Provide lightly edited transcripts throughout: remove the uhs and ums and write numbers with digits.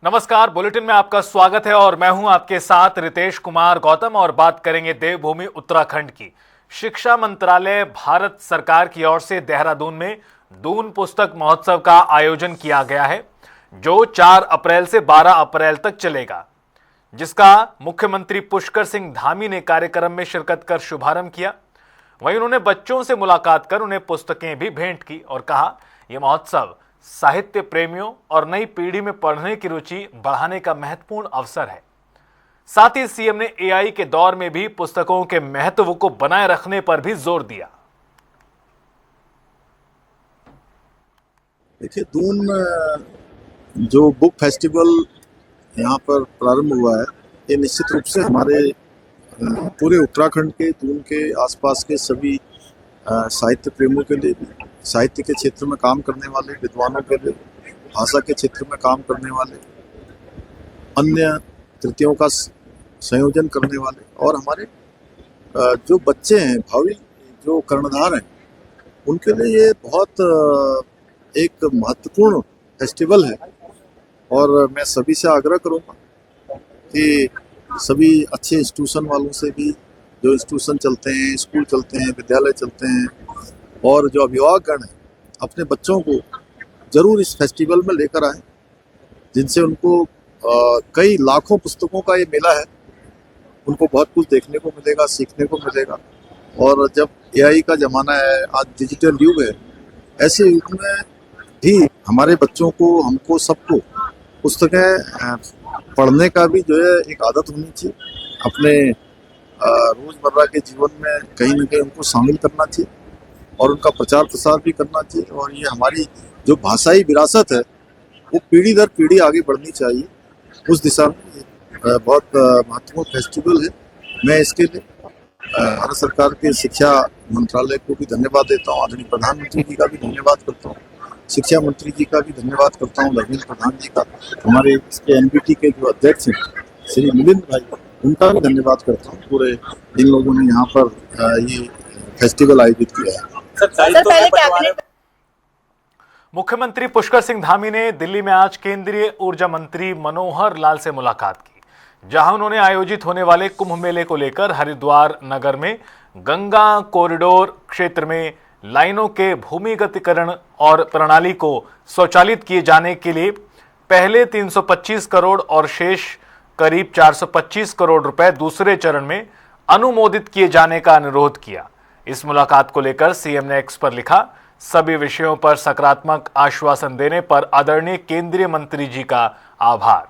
नमस्कार, बुलेटिन में आपका स्वागत है और मैं हूं आपके साथ रितेश कुमार गौतम और बात करेंगे देवभूमि उत्तराखंड की। शिक्षा मंत्रालय भारत सरकार की ओर से देहरादून में दून पुस्तक महोत्सव का आयोजन किया गया है, जो 4 अप्रैल से 12 अप्रैल तक चलेगा, जिसका मुख्यमंत्री पुष्कर सिंह धामी ने कार्यक्रम में शिरकत कर शुभारंभ किया। वहीं उन्होंने बच्चों से मुलाकात कर उन्हें पुस्तकें भी भेंट की और कहा, यह महोत्सव साहित्य प्रेमियों और नई पीढ़ी में पढ़ने की रुचि बढ़ाने का महत्वपूर्ण अवसर है। साथ ही सीएम ने एआई के दौर में भी पुस्तकों के महत्व को बनाए रखने पर भी जोर दिया। देखिए, दून जो बुक फेस्टिवल यहाँ पर प्रारंभ हुआ है, ये निश्चित रूप से हमारे पूरे उत्तराखंड के दून के आसपास के सभी साहित्य प्रेमियों के लिए, साहित्य के क्षेत्र में काम करने वाले विद्वानों के लिए, भाषा के क्षेत्र में काम करने वाले, अन्य तृतीयों का संयोजन करने वाले और हमारे जो बच्चे हैं, भावी जो कर्णधार हैं, उनके लिए ये बहुत एक महत्वपूर्ण फेस्टिवल है। और मैं सभी से आग्रह करूँगा कि सभी अच्छे इंस्टीट्यूशन वालों से भी, जो इंस्टीट्यूशन चलते हैं, स्कूल चलते हैं, विद्यालय चलते हैं, और जो अभिभावकगण हैं, अपने बच्चों को जरूर इस फेस्टिवल में लेकर आएं, जिनसे उनको कई लाखों पुस्तकों का ये मेला है, उनको बहुत कुछ देखने को मिलेगा, सीखने को मिलेगा। और जब एआई का ज़माना है, आज डिजिटल युग है, ऐसे युग में भी हमारे बच्चों को, हमको, सबको पुस्तकें पढ़ने का भी जो है एक आदत होनी चाहिए। अपने रोज़मर्रा के जीवन में कहीं न कहीं उनको शामिल करना चाहिए और उनका प्रचार प्रसार भी करना चाहिए। और ये हमारी जो भाषाई विरासत है, वो पीढ़ी दर पीढ़ी आगे बढ़नी चाहिए। उस दिशा में बहुत महत्वपूर्ण फेस्टिवल है। मैं इसके लिए भारत सरकार के शिक्षा मंत्रालय को भी धन्यवाद देता हूँ, आदरणीय प्रधानमंत्री जी का भी धन्यवाद करता हूँ, शिक्षा मंत्री जी का भी धन्यवाद करता हूँ, धर्मेंद्र प्रधान जी का, हमारे इसके एनबीटी के जो अध्यक्ष हैं श्री मिलिंद भाई, उनका भी धन्यवाद करता हूँ। पूरे इन लोगों ने यहाँ पर ये फेस्टिवल आयोजित किया है। मुख्यमंत्री पुष्कर सिंह धामी ने दिल्ली में आज केंद्रीय ऊर्जा मंत्री मनोहर लाल से मुलाकात की, जहां उन्होंने आयोजित होने वाले कुंभ मेले को लेकर हरिद्वार नगर में गंगा कॉरिडोर क्षेत्र में लाइनों के भूमिगतीकरण और प्रणाली को स्वचालित किए जाने के लिए पहले 325 करोड़ और शेष करीब 425 करोड़ रुपए दूसरे चरण में अनुमोदित किए जाने का अनुरोध किया। इस मुलाकात को लेकर सीएम ने एक्स पर लिखा, सभी विषयों पर सकारात्मक आश्वासन देने पर आदरणीय केंद्रीय मंत्री जी का आभार।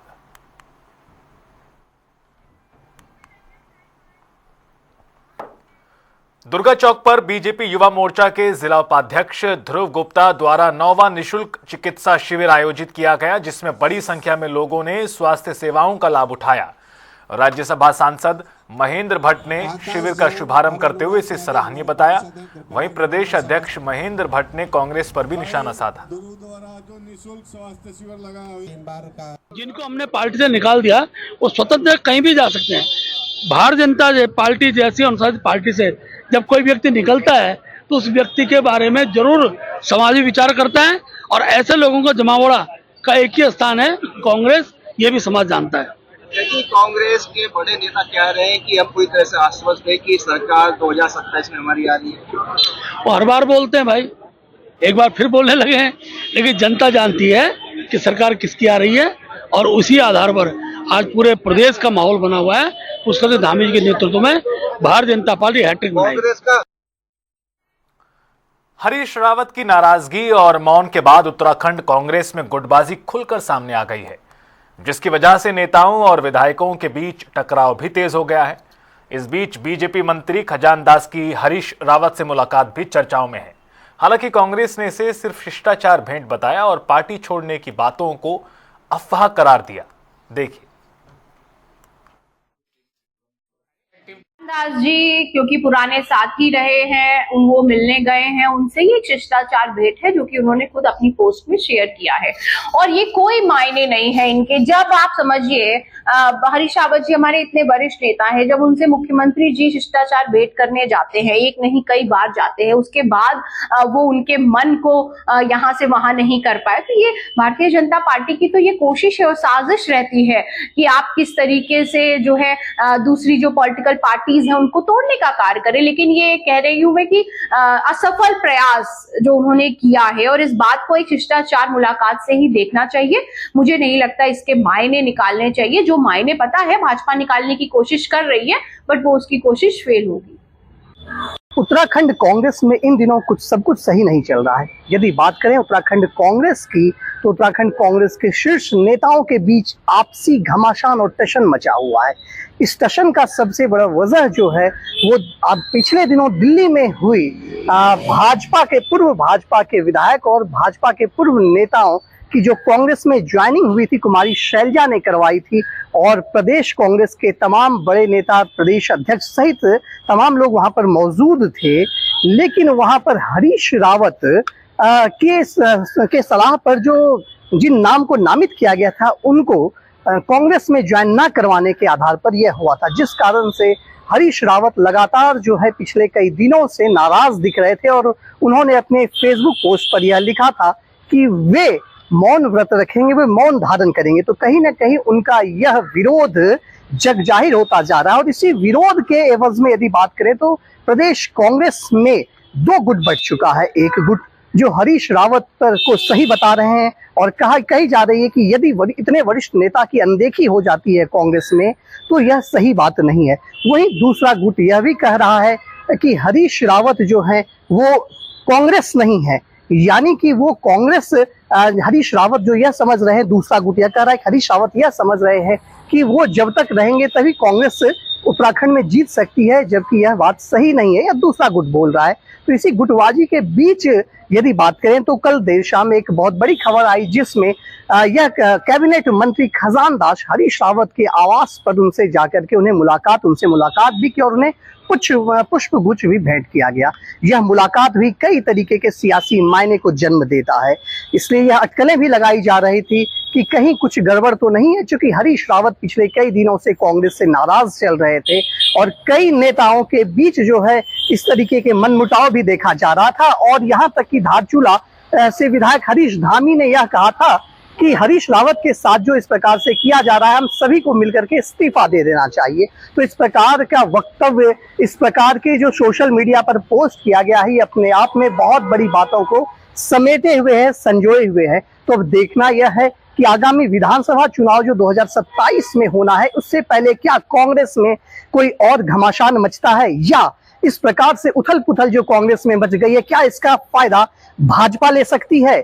दुर्गा चौक पर बीजेपी युवा मोर्चा के जिला उपाध्यक्ष ध्रुव गुप्ता द्वारा 9वां निःशुल्क चिकित्सा शिविर आयोजित किया गया, जिसमें बड़ी संख्या में लोगों ने स्वास्थ्य सेवाओं का लाभ उठाया। राज्यसभा सांसद महेंद्र भट्ट ने शिविर का शुभारंभ करते हुए इसे सराहनीय बताया। वहीं प्रदेश अध्यक्ष महेंद्र भट्ट ने कांग्रेस पर भी निशाना साधा। जिनको हमने पार्टी से निकाल दिया, वो स्वतंत्र कहीं भी जा सकते हैं। भारतीय जनता पार्टी जैसी अनुशासित पार्टी से जब कोई व्यक्ति निकलता है तो उस व्यक्ति के बारे में जरूर समाजी विचार करता है, और ऐसे लोगों का जमावड़ा का एक ही स्थान है कांग्रेस, ये भी समाज जानता है। लेकिन कांग्रेस के बड़े नेता कह रहे हैं कि हम पूरी तरह से आश्वस्त है कि सरकार 2027 में हमारी आ रही है। वो हर बार बोलते हैं भाई, एक बार फिर बोलने लगे हैं, लेकिन जनता जानती है कि सरकार किसकी आ रही है, और उसी आधार पर आज पूरे प्रदेश का माहौल बना हुआ है। पुष्कर सिंह धामी जी के नेतृत्व में भारतीय जनता पार्टी हैट्रिक बनाएगी। हरीश रावत की नाराजगी और मौन के बाद उत्तराखंड कांग्रेस में गुटबाजी खुलकर सामने आ गई है, जिसकी वजह से नेताओं और विधायकों के बीच टकराव भी तेज हो गया है। इस बीच बीजेपी मंत्री खजान दास की हरीश रावत से मुलाकात भी चर्चाओं में है। हालांकि कांग्रेस ने इसे सिर्फ शिष्टाचार भेंट बताया और पार्टी छोड़ने की बातों को अफवाह करार दिया। देखिए, दास जी क्योंकि पुराने साथी रहे हैं, वो मिलने गए हैं, उनसे ही एक शिष्टाचार भेंट है जो कि उन्होंने खुद अपनी पोस्ट में शेयर किया है और ये कोई मायने नहीं है इनके। जब आप समझिए हरीश रावत जी हमारे इतने वरिष्ठ नेता हैं, जब उनसे मुख्यमंत्री जी शिष्टाचार भेंट करने जाते हैं, एक नहीं कई बार जाते हैं, उसके बाद वो उनके मन को यहाँ से वहां नहीं कर पाए, तो ये भारतीय जनता पार्टी की तो ये कोशिश है और साजिश रहती है कि आप किस तरीके से जो है दूसरी जो पॉलिटिकल पार्टीज हैं उनको तोड़ने का कार्य करें। लेकिन ये कह रही हूं मैं कि असफल प्रयास जो उन्होंने किया है और इस बात को एक शिष्टाचार मुलाकात से ही देखना चाहिए। मुझे नहीं लगता इसके मायने निकालने चाहिए। जो मायने पता है भाजपा निकालने की कोशिश कर रही है, बट वो उसकी कोशिश फेल होगी। उत्तराखंड कांग्रेस में इन दिनों सब कुछ सही नहीं चल रहा है। यदि बात करें उत्तराखंड कांग्रेस की, तो उत्तराखंड कांग्रेस के शीर्ष नेताओं के बीच आपसी घमासान और टशन मचा हुआ है। इस टशन का सबसे बड़ा वजह जो है वो अब पिछले दिनों दिल्ली में हुई पूर्व भाजपा के विधायक और भाजपा के पूर्व नेताओं की जो कांग्रेस में ज्वाइनिंग हुई थी, कुमारी शैलजा ने करवाई थी और प्रदेश कांग्रेस के तमाम बड़े नेता, प्रदेश अध्यक्ष सहित तमाम लोग वहां पर मौजूद थे। लेकिन वहां पर हरीश रावत के सलाह पर जिन नाम को नामित किया गया था उनको कांग्रेस में ज्वाइन न करवाने के आधार पर यह हुआ था, जिस कारण से हरीश रावत लगातार जो है पिछले कई दिनों से नाराज दिख रहे थे और उन्होंने अपने फेसबुक पोस्ट पर यह लिखा था कि वे मौन व्रत रखेंगे, वे मौन धारण करेंगे। तो कहीं ना कहीं उनका यह विरोध जग जाहिर होता जा रहा है और इसी विरोध के एवज में यदि बात करें तो प्रदेश कांग्रेस में दो गुट बढ़ चुका है। एक गुट जो हरीश रावत पर को सही बता रहे हैं और कही जा रही है कि यदि इतने वरिष्ठ नेता की अनदेखी हो जाती है कांग्रेस में तो यह सही बात नहीं है। वहीं दूसरा गुट यह भी कह रहा है कि हरीश रावत जो है वो कांग्रेस नहीं है, यानी कि वो कांग्रेस हरीश रावत जो यह समझ रहे हैं, दूसरा गुट यह कह रहा है कि हरीश रावत यह समझ रहे हैं कि वो जब तक रहेंगे तभी कांग्रेस उत्तराखंड में जीत सकती है, जबकि यह बात सही नहीं है, यह दूसरा गुट बोल रहा है। तो इसी गुटबाजी के बीच यदि बात करें तो कल देर शाम एक बहुत बड़ी खबर आई जिसमें यह कैबिनेट मंत्री खजान दास हरीश रावत के आवास पर उनसे जाकर के उनसे मुलाकात भी की और उन्हें कुछ पुष्प गुच्छ भी भेंट किया गया। यह मुलाकात भी कई तरीके के सियासी मायने को जन्म देता है, इसलिए यह अटकलें भी लगाई जा रही थी कि कहीं कुछ गड़बड़ तो नहीं है, क्योंकि हरीश रावत पिछले कई दिनों से कांग्रेस से नाराज चल रहे थे और कई नेताओं के बीच जो है इस तरीके के मनमुटाव भी देखा जा रहा था। और यहाँ तक कि धारचूला से विधायक हरीश धामी ने यह कहा था कि हरीश रावत के साथ जो इस प्रकार से किया जा रहा है, हम सभी को मिलकर के इस्तीफा दे देना चाहिए। तो इस प्रकार का वक्तव्य, इस प्रकार के जो सोशल मीडिया पर पोस्ट किया गया है, अपने आप में बहुत बड़ी बातों को समेटे हुए है, संजोए हुए है। तो अब देखना यह है कि आगामी विधानसभा चुनाव जो 2027 में होना है, उससे पहले क्या कांग्रेस में कोई और घमासान मचता है, या इस प्रकार से उथल पुथल जो कांग्रेस में मच गई है, क्या इसका फायदा भाजपा ले सकती है?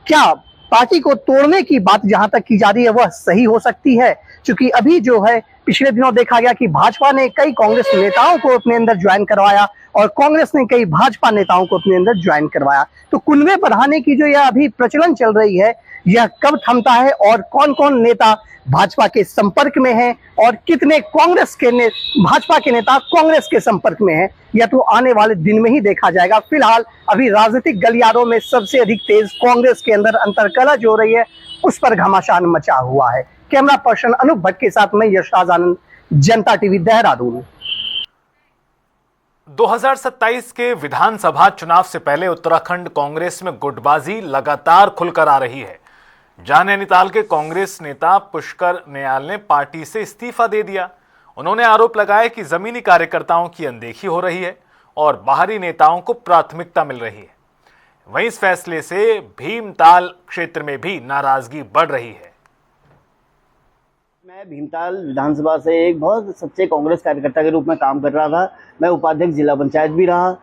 क्या पार्टी को तोड़ने की बात जहां तक की जा रही है वह सही हो सकती है? क्योंकि अभी जो है पिछले दिनों देखा गया कि भाजपा ने कई कांग्रेस नेताओं को अपने अंदर ज्वाइन करवाया और कांग्रेस ने कई भाजपा नेताओं को अपने अंदर ज्वाइन करवाया। तो कुनबे बढ़ाने की जो यह अभी प्रचलन चल रही है, यह कब थमता है और कौन कौन नेता भाजपा के संपर्क में हैं और कितने भाजपा के नेता कांग्रेस के संपर्क में हैं, यह तो आने वाले दिन में ही देखा जाएगा। फिलहाल अभी राजनीतिक गलियारों में सबसे अधिक तेज कांग्रेस के अंदर अंतर्कलह जो हो रही है, उस पर घमासान मचा हुआ है। कैमरा पर्सन अनूप भट्ट के साथ मैं यशराज आनंद, जनता टीवी, देहरादून। 2027 के विधानसभा चुनाव से पहले उत्तराखंड कांग्रेस में गुटबाजी लगातार खुलकर आ रही है। जहां नैनीताल के कांग्रेस नेता पुष्कर नयाल ने पार्टी से इस्तीफा दे दिया। उन्होंने आरोप लगाया कि जमीनी कार्यकर्ताओं की अनदेखी हो रही है और बाहरी नेताओं को प्राथमिकता मिल रही है। वहीं इस फैसले से भीमताल क्षेत्र में भी नाराजगी बढ़ रही है। मैं भीमताल विधानसभा से एक बहुत सच्चे कांग्रेस कार्यकर्ता के रूप में काम कर रहा था। मैं उपाध्यक्ष जिला पंचायत भी रहा,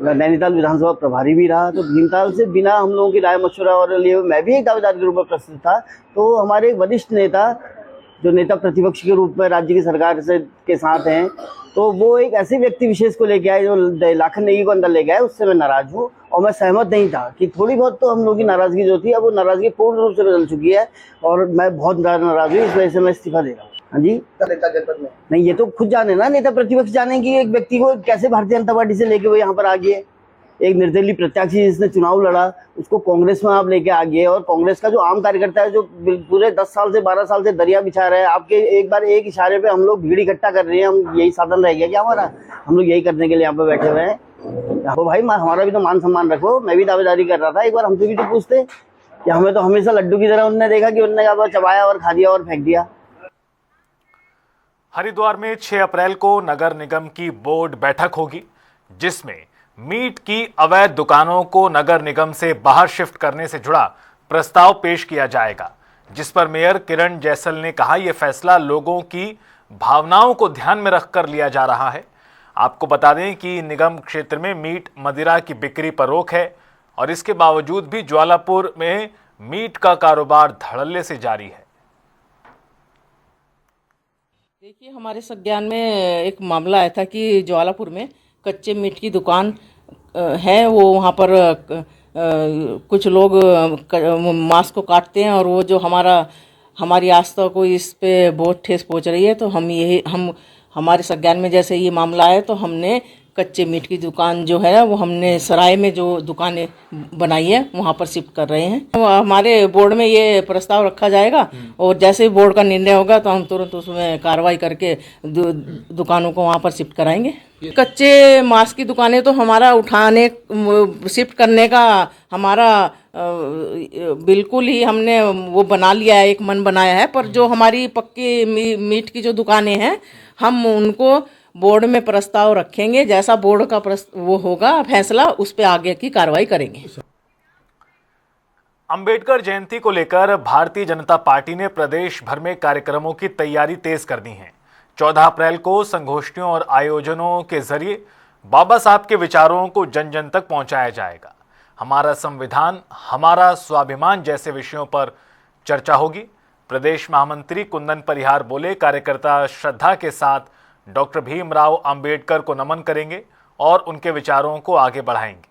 नैनीताल विधानसभा प्रभारी भी रहा। तो भीमताल से बिना हम लोगों की राय मशवरा और लिए मैं भी एक दावेदार के रूप में प्रस्तुत था। तो हमारे वरिष्ठ नेता जो नेता प्रतिपक्ष के रूप में राज्य की सरकार के साथ हैं, तो वो एक ऐसे व्यक्ति विशेष को लेके आए जो लाखन नेगी को अंदर ले गए। उससे मैं नाराज हूँ और मैं सहमत नहीं था कि थोड़ी बहुत तो हम लोगों की नाराजगी जो थी, अब वो नाराजगी पूर्ण रूप से बदल चुकी है और मैं बहुत नाराज हूँ। इस वजह से मैं इस्तीफा दे रहा हूँ। हाँ जी, नेता जनपद में नहीं ये तो खुद जाने ना, नेता प्रतिपक्ष जाने कि एक व्यक्ति को कैसे भारतीय जनता पार्टी से लेके वो यहाँ पर आ गए। एक निर्दलीय प्रत्याशी जिसने चुनाव लड़ा उसको कांग्रेस में आप लेके आ गए, और कांग्रेस का जो आम कार्यकर्ता है जो पूरे 10 साल से 12 साल से दरिया बिछा रहा है, आपके एक बार एक इशारे पे हम लोग भीड़ इकट्ठा कर रहे हैं। हम यही साधन रह गया क्या हमारा? हम लोग यही करने के लिए यहाँ पे बैठे हुए हैं। तो भाई हमारा भी तो मान सम्मान रखो। मैं भी दावेदारी कर रहा था, एक बार हमसे भी तो पूछते कि हमें तो हमेशा लड्डू की तरह उन्होंने देखा कि उन्होंने यहाँ चबाया और खा दिया और फेंक दिया। हरिद्वार में 6 अप्रैल को नगर निगम की बोर्ड बैठक होगी, जिसमें मीट की अवैध दुकानों को नगर निगम से बाहर शिफ्ट करने से जुड़ा प्रस्ताव पेश किया जाएगा, जिस पर मेयर किरण जैसल ने कहा यह फैसला लोगों की भावनाओं को ध्यान में रखकर लिया जा रहा है। आपको बता दें कि निगम क्षेत्र में मीट मदिरा की बिक्री पर रोक है और इसके बावजूद भी ज्वालापुर में मीट का कारोबार धड़ल्ले से जारी है। देखिए, हमारे संज्ञान में एक मामला आया था कि ज्वालापुर में कच्चे मीट की दुकान है, वो वहाँ पर कुछ लोग मांस को काटते हैं और वो जो हमारी आस्था को इस पे बहुत ठेस पहुँच रही है। तो हम हमारे संज्ञान में जैसे ये मामला आया तो हमने कच्चे मीट की दुकान जो है वो हमने सराय में जो दुकानें बनाई है वहाँ पर शिफ्ट कर रहे हैं। तो हमारे बोर्ड में ये प्रस्ताव रखा जाएगा और जैसे ही बोर्ड का निर्णय होगा तो हम तुरंत उसमें कार्रवाई करके दुकानों को वहाँ पर शिफ्ट कराएंगे। कच्चे मांस की दुकानें तो हमारा उठाने शिफ्ट करने का हमारा बिल्कुल ही हमने वो बना लिया है, एक मन बनाया है। पर जो हमारी पक्की मीट की जो दुकानें हैं हम उनको बोर्ड में प्रस्ताव रखेंगे, जैसा बोर्ड का वो होगा फैसला उस पे आगे की कार्रवाई करेंगे। अंबेडकर जयंती को लेकर भारतीय जनता पार्टी ने प्रदेश भर में कार्यक्रमों की तैयारी तेज कर दी है। 14 अप्रैल को संगोष्ठियों और आयोजनों के जरिए बाबा साहब के विचारों को जन जन तक पहुंचाया जाएगा। हमारा संविधान, हमारा स्वाभिमान जैसे विषयों पर चर्चा होगी। प्रदेश महामंत्री कुंदन परिहार बोले, कार्यकर्ता श्रद्धा के साथ डॉक्टर भीमराव अंबेडकर को नमन करेंगे और उनके विचारों को आगे बढ़ाएंगे।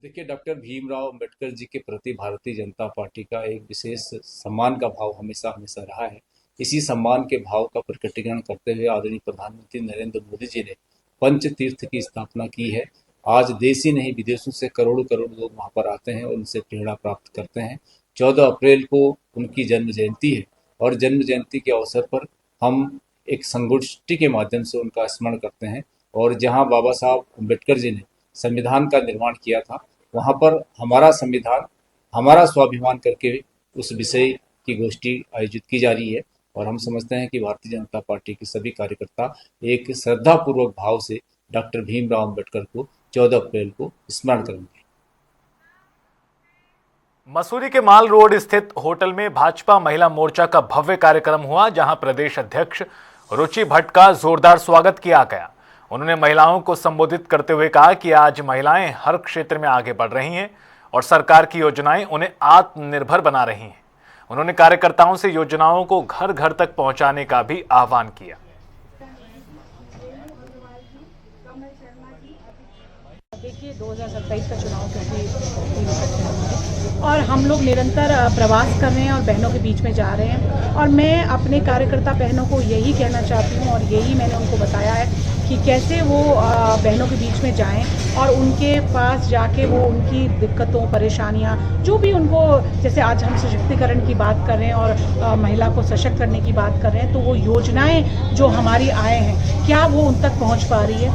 देखिए, डॉक्टर भीमराव अंबेडकर जी के प्रति भारतीय जनता पार्टी का एक विशेष सम्मान का भाव हमेशा हमेशा रहा है। इसी सम्मान के भाव का प्रकटीकरण करते हुए आदरणीय प्रधानमंत्री नरेंद्र मोदी जी ने पंच तीर्थ की स्थापना की है। आज देश ही नहीं विदेशों से करोड़ों करोड़ लोग वहां पर आते हैं और उनसे प्रेरणा प्राप्त करते हैं। 14 अप्रैल को उनकी जन्म जयंती है और जन्म जयंती के अवसर पर हम एक संगोष्ठी के माध्यम से उनका स्मरण करते हैं। और जहां बाबा साहब अम्बेडकर जी ने संविधान का निर्माण किया था वहां पर हमारा संविधान, हमारा स्वाभिमान करके उस विषय की गोष्ठी आयोजित की जा रही है। और हम समझते हैं कि भारतीय जनता पार्टी के सभी कार्यकर्ता एक श्रद्धापूर्वक भाव से डॉक्टर भीमराव अंबेडकर को 14 अप्रैल को स्मरण करेंगे। मसूरी के माल रोड स्थित होटल में भाजपा महिला मोर्चा का भव्य कार्यक्रम हुआ, जहां प्रदेश अध्यक्ष रुचि भट्ट का जोरदार स्वागत किया गया। उन्होंने महिलाओं को संबोधित करते हुए कहा कि आज महिलाएं हर क्षेत्र में आगे बढ़ रही हैं और सरकार की योजनाएं उन्हें आत्मनिर्भर बना रही हैं। उन्होंने कार्यकर्ताओं से योजनाओं को घर घर तक पहुंचाने का भी आह्वान किया। देखिए, 2027 का चुनाव और हम लोग निरंतर प्रवास कर रहे हैं और बहनों के बीच में जा रहे हैं। और मैं अपने कार्यकर्ता बहनों को यही कहना चाहती हूँ और यही मैंने उनको बताया है कि कैसे वो बहनों के बीच में जाएं और उनके पास जाके वो उनकी दिक्कतों, परेशानियाँ जो भी उनको, जैसे आज हम सशक्तिकरण की बात कर रहे हैं और महिला को सशक्त करने की बात कर रहे हैं, तो वो योजनाएं जो हमारी आए हैं क्या वो उन तक पहुँच पा रही है,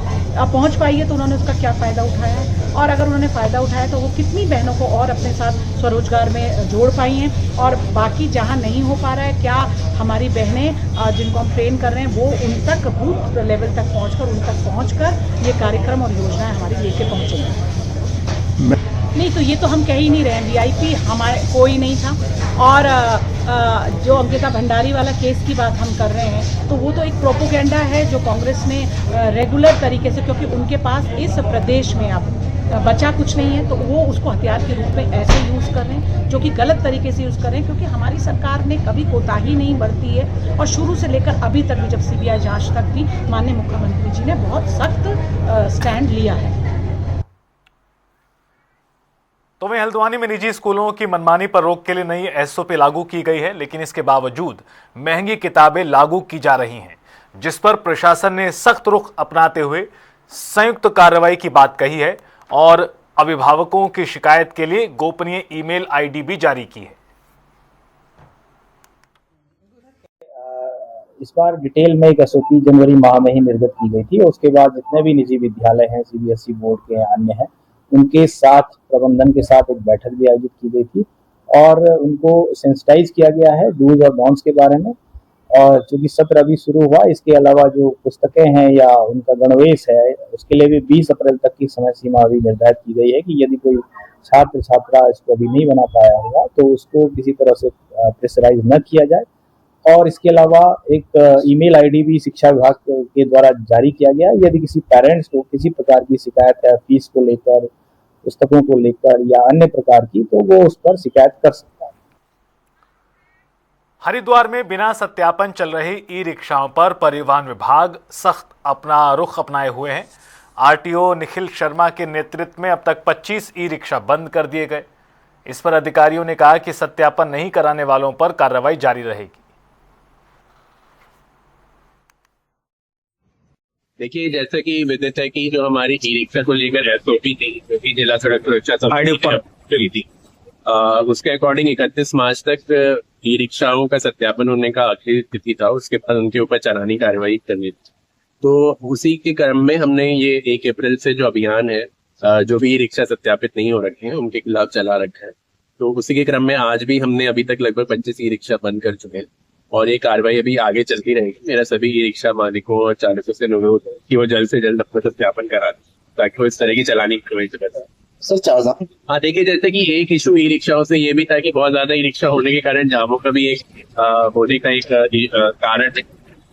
पहुँच पाई है तो उन्होंने उसका क्या फ़ायदा उठाया है, और अगर उन्होंने फ़ायदा उठाया तो वो कितनी बहनों को और अपने साथ स्वरोजगार में जोड़ पाई हैं। और बाकी जहाँ नहीं हो पा रहा है, क्या हमारी बहनें जिनको हम ट्रेन कर रहे हैं वो उन तक बूथ लेवल तक पहुँचकर उन तक पहुँचकर ये कार्यक्रम और योजनाएं हमारी लेके पहुँचेंगी। नहीं तो ये तो हम कह ही नहीं रहे हैं, वीआईपी हमारे कोई नहीं था। और जो अंकिता भंडारी वाला केस की बात हम कर रहे हैं तो वो तो एक प्रोपोगेंडा है जो कांग्रेस ने रेगुलर तरीके से, क्योंकि उनके पास इस प्रदेश में अब बचा कुछ नहीं है तो वो उसको हथियार के रूप में ऐसे यूज़ कर रहे हैं जो कि गलत तरीके से यूज़ कर रहे हैं। क्योंकि हमारी सरकार ने कभी कोताही नहीं बरती है और शुरू से लेकर अभी तक भी, जब सीबीआई जांच तक भी माननीय मुख्यमंत्री जी ने बहुत सख्त स्टैंड लिया है। तो वहीं हल्द्वानी में निजी स्कूलों की मनमानी पर रोक के लिए नई एसओपी लागू की गई है, लेकिन इसके बावजूद महंगी किताबें लागू की जा रही हैं, जिस पर प्रशासन ने सख्त रुख अपनाते हुए संयुक्त कार्रवाई की बात कही है और अभिभावकों की शिकायत के लिए गोपनीय ईमेल आईडी भी जारी की है। इस बार डिटेल में एक एसओपी जनवरी माह में ही निर्गत की गई थी और उसके बाद जितने भी निजी विद्यालय हैं, सीबीएसई बोर्ड के अन्य हैं, उनके साथ प्रबंधन के साथ एक बैठक भी आयोजित की गई थी और उनको सेंसिटाइज किया गया है डूज और डोंट्स के बारे में। और चूंकि सत्र अभी शुरू हुआ, इसके अलावा जो पुस्तकें हैं या उनका गणवेश है, उसके लिए भी 20 अप्रैल तक की समय सीमा अभी निर्धारित की गई है कि यदि कोई छात्र छात्रा इसको अभी नहीं बना पाया होगा तो उसको किसी तरह से प्रेशराइज न किया जाए। और इसके अलावा एक ईमेल आईडी भी शिक्षा विभाग के द्वारा जारी किया गया है। यदि किसी पेरेंट्स को किसी प्रकार की शिकायत है फीस को लेकर, पुस्तकों को लेकर या अन्य प्रकार की, तो वो उस पर शिकायत कर सकता है। हरिद्वार में बिना सत्यापन चल रहे ई रिक्शाओं पर परिवहन विभाग सख्त अपना रुख अपनाए हुए हैं। आरटीओ निखिल शर्मा के नेतृत्व में अब तक 25 ई रिक्शा बंद कर दिए गए। इस पर अधिकारियों ने कहा कि सत्यापन नहीं कराने वालों पर कार्रवाई जारी रहेगी। देखिए, जैसा कि विदित है कि जो हमारी ई रिक्शा को लेकर एसओपी थी, जो कि जिला सड़क सुरक्षा समिति थी, उसके अकॉर्डिंग 31 मार्च तक ई रिक्शाओं का सत्यापन होने का आखिरी तिथि था। उसके बाद उनके ऊपर चालानी कार्रवाई करनी थी। तो उसी के क्रम में हमने ये 1 अप्रैल से जो अभियान है, जो भी ई रिक्शा सत्यापित नहीं हो रखे हैं उनके खिलाफ चला रखा है। तो उसी के क्रम में आज भी हमने अभी तक लगभग 25 ई रिक्शा बंद कर चुके हैं और ये कार्रवाई अभी आगे चलती रहेगी। मेरा सभी ई रिक्शा मालिकों और चालकों से अनुरोध है कि वो जल्द से जल्द अपना सत्यापन करा दें ताकि वो इस तरह की चालानी कार्रवाई से बचा। सर हाँ, देखिए, जैसे कि एक इशू ई रिक्शाओं से ये भी था कि बहुत ज्यादा ई रिक्शा होने के कारण जामों का भी एक होने का एक कारण है।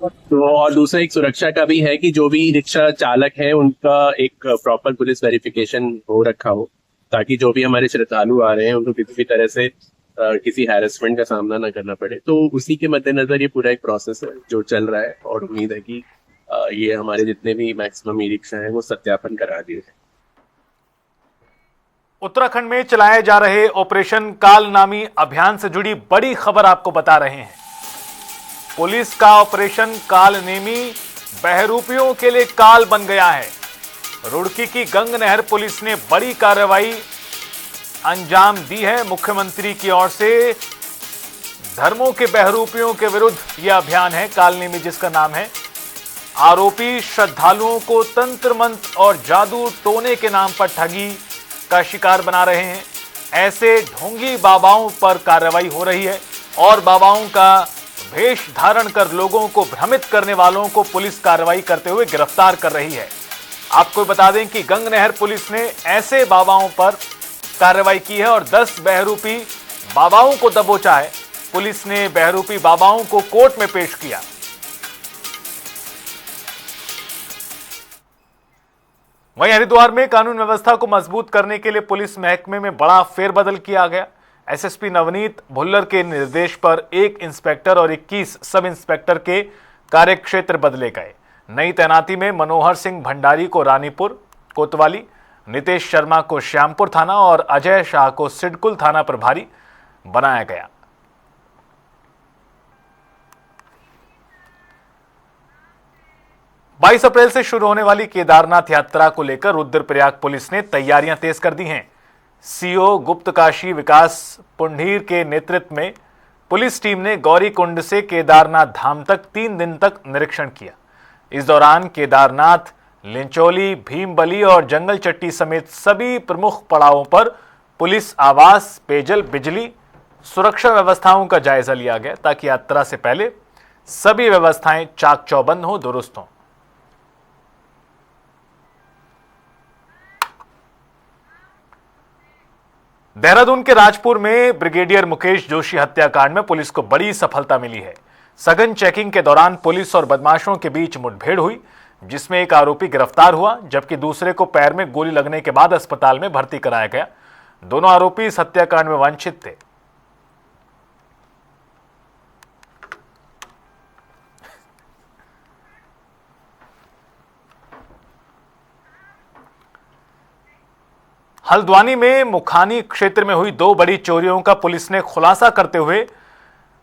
तो और दूसरा एक सुरक्षा का भी है कि जो भी रिक्शा चालक है उनका एक प्रॉपर पुलिस वेरिफिकेशन हो रखा हो, ताकि जो भी हमारे श्रद्धालु आ रहे हैं उनको किसी भी तरह से किसी हैरेसमेंट का सामना न करना पड़े। तो उसी के मद्देनजर ये पूरा एक प्रोसेस है जो चल रहा है और उम्मीद है कि ये हमारे जितने भी मैक्सिमम ई रिक्शा हैं वो सत्यापन करा दिए हैं। उत्तराखंड में चलाए जा रहे ऑपरेशन काल नामी अभियान से जुड़ी बड़ी खबर आपको बता रहे हैं। पुलिस का ऑपरेशन काल नेमी बहरूपियों के लिए काल बन गया है। रुड़की की गंग नहर पुलिस ने बड़ी कार्रवाई अंजाम दी है। मुख्यमंत्री की ओर से धर्मों के बहरूपियों के विरुद्ध यह अभियान है काल नेमी, जिसका नाम है। आरोपी श्रद्धालुओं को तंत्र मंत्र और जादू टोने के नाम पर ठगी का शिकार बना रहे हैं। ऐसे ढोंगी बाबाओं पर कार्रवाई हो रही है और बाबाओं का वेश धारण कर लोगों को भ्रमित करने वालों को पुलिस कार्रवाई करते हुए गिरफ्तार कर रही है। आपको बता दें कि गंग नहर पुलिस ने ऐसे बाबाओं पर कार्रवाई की है और 10 बहरूपी बाबाओं को दबोचा है। पुलिस ने बहरूपी बाबाओं को कोर्ट में पेश किया। वहीं हरिद्वार में कानून व्यवस्था को मजबूत करने के लिए पुलिस महकमे में बड़ा फेरबदल किया गया। एसएसपी नवनीत भुल्लर के निर्देश पर 1 इंस्पेक्टर और 21 सब इंस्पेक्टर के कार्यक्षेत्र बदले गए। नई तैनाती में मनोहर सिंह भंडारी को रानीपुर कोतवाली, नितेश शर्मा को श्यामपुर थाना और अजय शाह को सिडकुल थाना प्रभारी बनाया गया। बाईस अप्रैल से शुरू होने वाली केदारनाथ यात्रा को लेकर रुद्रप्रयाग पुलिस ने तैयारियां तेज कर दी हैं। सीओ गुप्तकाशी विकास पुंडीर के नेतृत्व में पुलिस टीम ने गौरीकुंड से केदारनाथ धाम तक 3 दिन तक निरीक्षण किया। इस दौरान केदारनाथ, लिंचोली, भीमबली और जंगल चट्टी समेत सभी प्रमुख पड़ावों पर पुलिस आवास, पेयजल, बिजली, सुरक्षा व्यवस्थाओं का जायजा लिया गया ताकि यात्रा से पहले सभी व्यवस्थाएं चाक चौबंद हो, दुरुस्त हों। देहरादून के राजपुर में ब्रिगेडियर मुकेश जोशी हत्याकांड में पुलिस को बड़ी सफलता मिली है। सघन चेकिंग के दौरान पुलिस और बदमाशों के बीच मुठभेड़ हुई, जिसमें एक आरोपी गिरफ्तार हुआ जबकि दूसरे को पैर में गोली लगने के बाद अस्पताल में भर्ती कराया गया। दोनों आरोपी इस हत्याकांड में वांछित थे। हल्द्वानी में मुखानी क्षेत्र में हुई 2 बड़ी चोरियों का पुलिस ने खुलासा करते हुए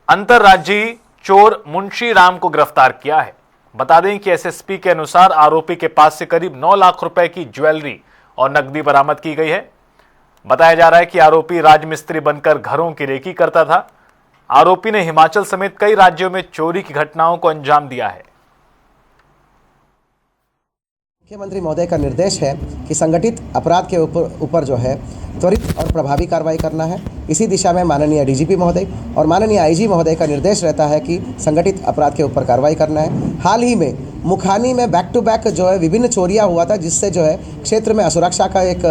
अंतर्राज्यीय चोर मुंशी राम को गिरफ्तार किया है। बता दें कि एसएसपी के अनुसार आरोपी के पास से करीब 9 लाख रुपए की ज्वेलरी और नकदी बरामद की गई है। बताया जा रहा है कि आरोपी राजमिस्त्री बनकर घरों की रेकी करता था। आरोपी ने हिमाचल समेत कई राज्यों में चोरी की घटनाओं को अंजाम दिया है। मुख्यमंत्री महोदय का निर्देश है कि संगठित अपराध के ऊपर जो है त्वरित और प्रभावी कार्रवाई करना है। इसी दिशा में माननीय डीजीपी महोदय और माननीय आईजी महोदय का निर्देश रहता है कि संगठित अपराध के ऊपर कार्रवाई करना है। हाल ही में मुखानी में बैक टू बैक जो है विभिन्न चोरियां हुआ था, जिससे जो है क्षेत्र में असुरक्षा का एक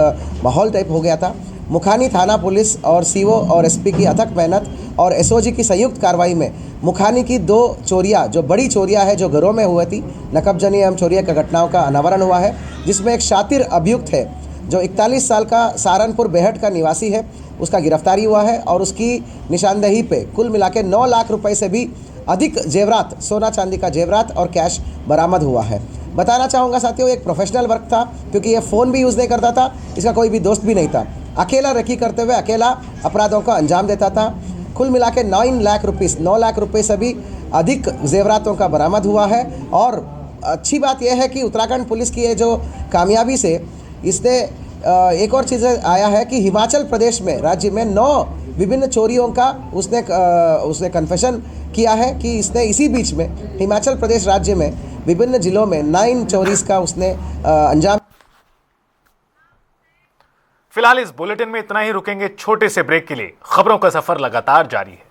माहौल टाइप हो गया था। मुखानी थाना पुलिस और सीओ और एसपी की अथक मेहनत और एसओजी की संयुक्त कार्रवाई में मुखानी की 2 चोरियां, जो बड़ी चोरियां है, जो घरों में हुई थी, नकबजनी एवं चोरिया की घटनाओं का अनावरण हुआ है, जिसमें एक शातिर अभियुक्त है जो 41 साल का सहारनपुर बेहट का निवासी है, उसका गिरफ्तारी हुआ है और उसकी निशानदेही पे कुल मिला के 9 लाख रुपए से भी अधिक जेवरात, सोना चांदी का जेवरात और कैश बरामद हुआ है। बताना चाहूँगा साथियों, एक प्रोफेशनल वर्क था, क्योंकि ये फ़ोन भी यूज़ नहीं करता था, इसका कोई भी दोस्त भी नहीं था। अकेला रेकी करते हुए अकेला अपराधों का अंजाम देता था। कुल मिला के 9 लाख रुपए से भी अधिक जेवरातों का बरामद हुआ है। और अच्छी बात यह है कि उत्तराखंड पुलिस की ये जो कामयाबी से इसने एक और चीज़ आया है कि हिमाचल प्रदेश में, राज्य में 9 विभिन्न चोरियों का उसने कन्फेशन किया है कि इसने इसी बीच में हिमाचल प्रदेश राज्य में विभिन्न जिलों में 9 चोरीज का उसने अंजाम। फिलहाल इस बुलेटिन में इतना ही। रुकेंगे छोटे से ब्रेक के लिए। खबरों का सफर लगातार जारी है।